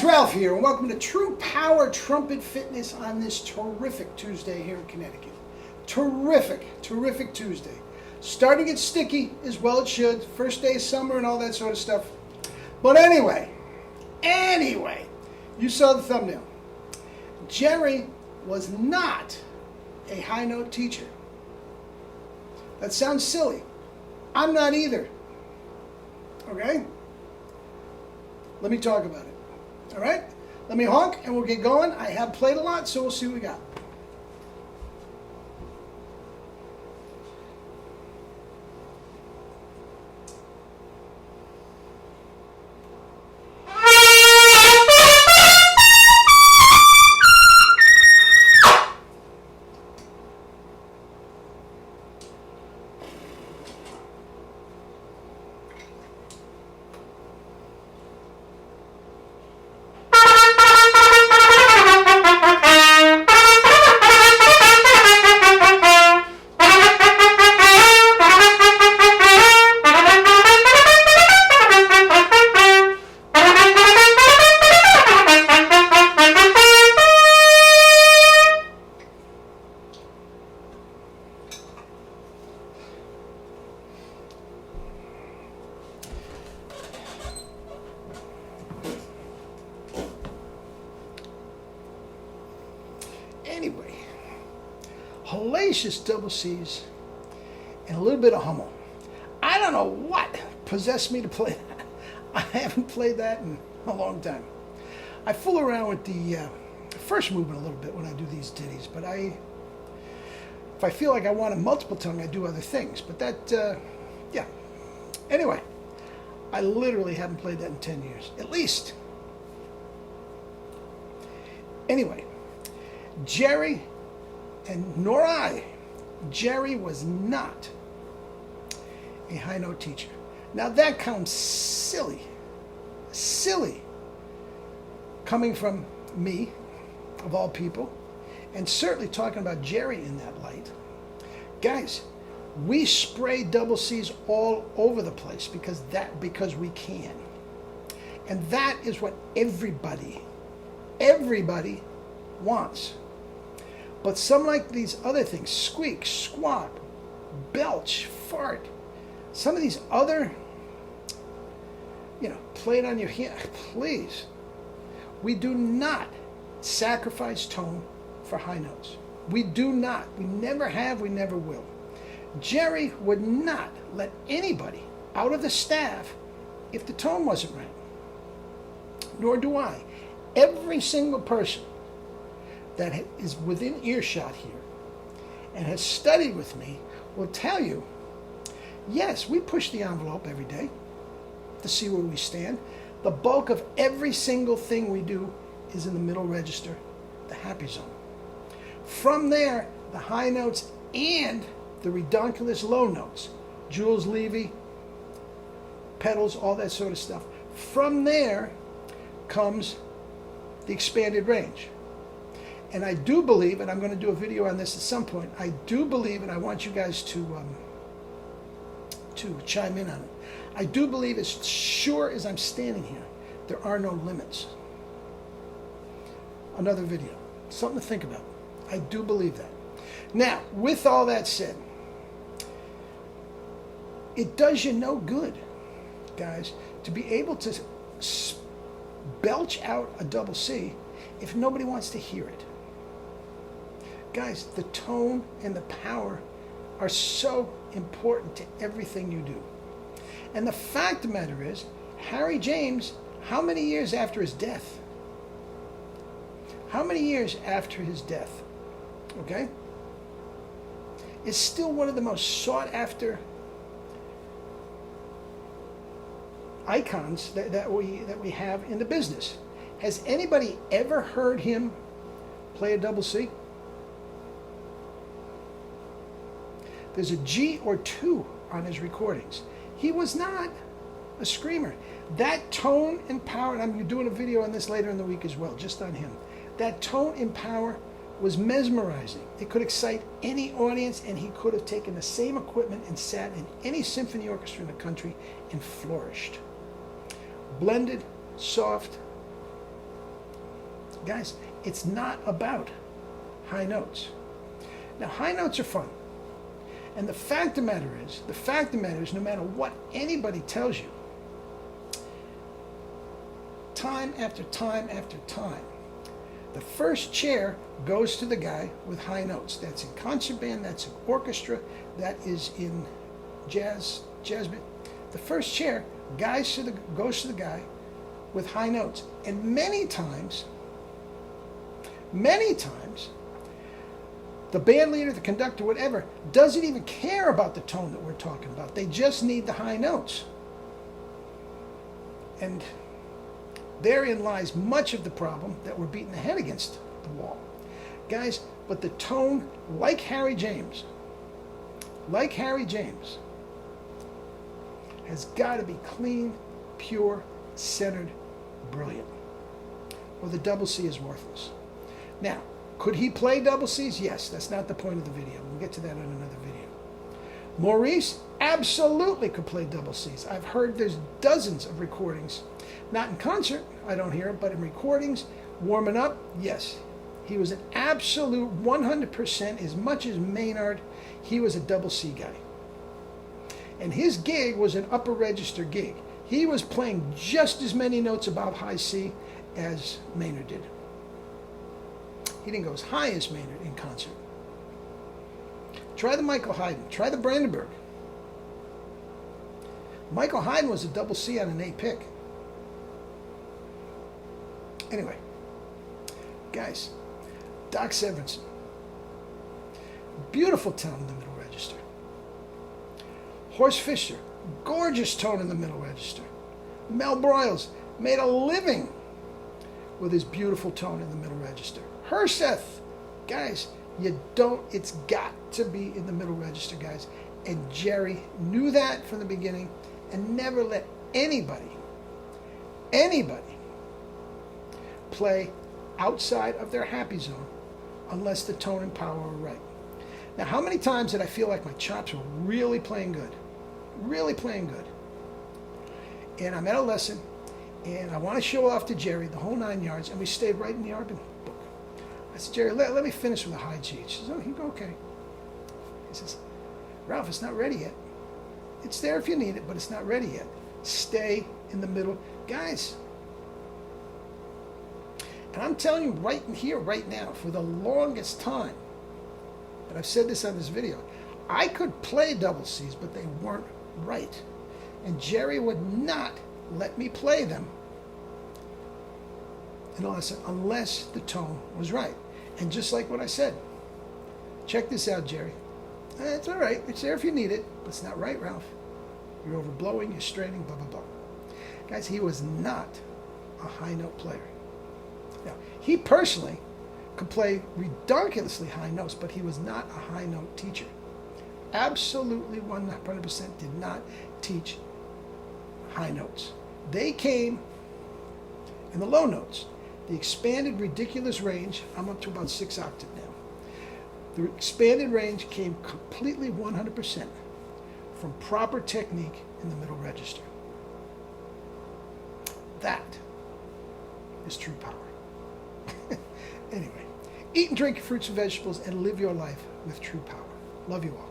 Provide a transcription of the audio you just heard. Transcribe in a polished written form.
guys, Ralph here, and welcome to True Power Trumpet Fitness on this terrific Tuesday here in Connecticut. Terrific Tuesday. Starting to get sticky, as well it should. First day of summer and all that sort of stuff. But anyway, you saw the thumbnail. Jerry was not a high note teacher. That sounds silly. I'm not either. Okay? Let me talk about it. All right? Let me honk and we'll get going. I have played a lot, so we'll see what we got. Anyway, hellacious double C's and a little bit of Hummel. I don't know what possessed me to play that. I haven't played that in a long time. I fool around with the first movement a little bit when I do these ditties, but if I feel like I want a multiple tongue, I do other things. But that, yeah. Anyway, I literally haven't played that in 10 years, at least. Anyway. Jerry, and nor I, Jerry was not a high note teacher. Now that comes silly, coming from me, of all people, and certainly talking about Jerry in that light. Guys, we spray double C's all over the place because we can. And that is what everybody wants. But some like these other things, squeak, squawk, belch, fart, some of these other, play it on your hand, please. We do not sacrifice tone for high notes. We do not. We never have, we never will. Jerry would not let anybody out of the staff if the tone wasn't right. Nor do I. Every single person that is within earshot here and has studied with me will tell you, yes, we push the envelope every day to see where we stand. The bulk of every single thing we do is in the middle register, the happy zone. From there, the high notes and the redonkulous low notes, Jules Levy, pedals, all that sort of stuff. From there comes the expanded range. And I do believe, and I'm going to do a video on this at some point, I do believe, and I want you guys to chime in on it. I do believe, as sure as I'm standing here, there are no limits. Another video. Something to think about. I do believe that. Now, with all that said, it does you no good, guys, to be able to belch out a double C if nobody wants to hear it. Guys, the tone and the power are so important to everything you do. And the fact of the matter is, Harry James, how many years after his death? How many years after his death, okay, is still one of the most sought after icons that we have in the business. Has anybody ever heard him play a double C? There's a G or two on his recordings. He was not a screamer. That tone and power, and I'm doing a video on this later in the week as well, just on him. That tone and power was mesmerizing. It could excite any audience, and he could have taken the same equipment and sat in any symphony orchestra in the country and flourished. Blended, soft, Guys, it's not about high notes. Now, high notes are fun. And the fact of the matter is, no matter what anybody tells you, time after time after time, the first chair goes to the guy with high notes. That's in concert band, that's in orchestra, that is in jazz band. The first chair goes to the guy with high notes. And many times, the band leader, the conductor, whatever, doesn't even care about the tone that we're talking about. They just need the high notes. And therein lies much of the problem that we're beating the head against the wall. Guys, but the tone, like Harry James, has got to be clean, pure, centered, brilliant. Or the double C is worthless. Now, could he play double Cs? Yes, that's not the point of the video. We'll get to that in another video. Maurice absolutely could play double Cs. I've heard there's dozens of recordings. Not in concert, I don't hear it, but in recordings, warming up, yes. He was an absolute 100%, as much as Maynard, he was a double C guy. And his gig was an upper register gig. He was playing just as many notes above high C as Maynard did. He didn't go as high as Maynard in concert. Try the Michael Haydn. Try the Brandenburg. Michael Haydn was a double C on an A pick. Anyway, guys, Doc Severinsen. Beautiful tone in the middle register. Horst Fischer, gorgeous tone in the middle register. Mel Broyles made a living with his beautiful tone in the middle register. Herseth, guys, it's got to be in the middle register, guys. And Jerry knew that from the beginning and never let anybody play outside of their happy zone unless the tone and power were right. Now, how many times did I feel like my chops were really playing good? Really playing good. And I'm at a lesson, and I want to show off to Jerry the whole 9 yards, and we stayed right in the Arbin book. I said, Jerry, let me finish with a high G. She says, oh, you go, okay. He says, Ralph, it's not ready yet. It's there if you need it, but it's not ready yet. Stay in the middle. Guys, and I'm telling you right here, right now, for the longest time, and I've said this on this video, I could play double Cs, but they weren't right. And Jerry would not let me play them unless the tone was right. And just like what I said, check this out, Jerry. It's all right. It's there if you need it, but it's not right, Ralph. You're overblowing, you're straining, blah, blah, blah. Guys, he was not a high note player. Now, he personally could play ridiculously high notes, but he was not a high note teacher. Absolutely 100% did not teach high notes. They came in the low notes. The expanded ridiculous range, I'm up to about 6 octave now. The expanded range came completely 100% from proper technique in the middle register. That is true power. Anyway, eat and drink your fruits and vegetables and live your life with true power. Love you all.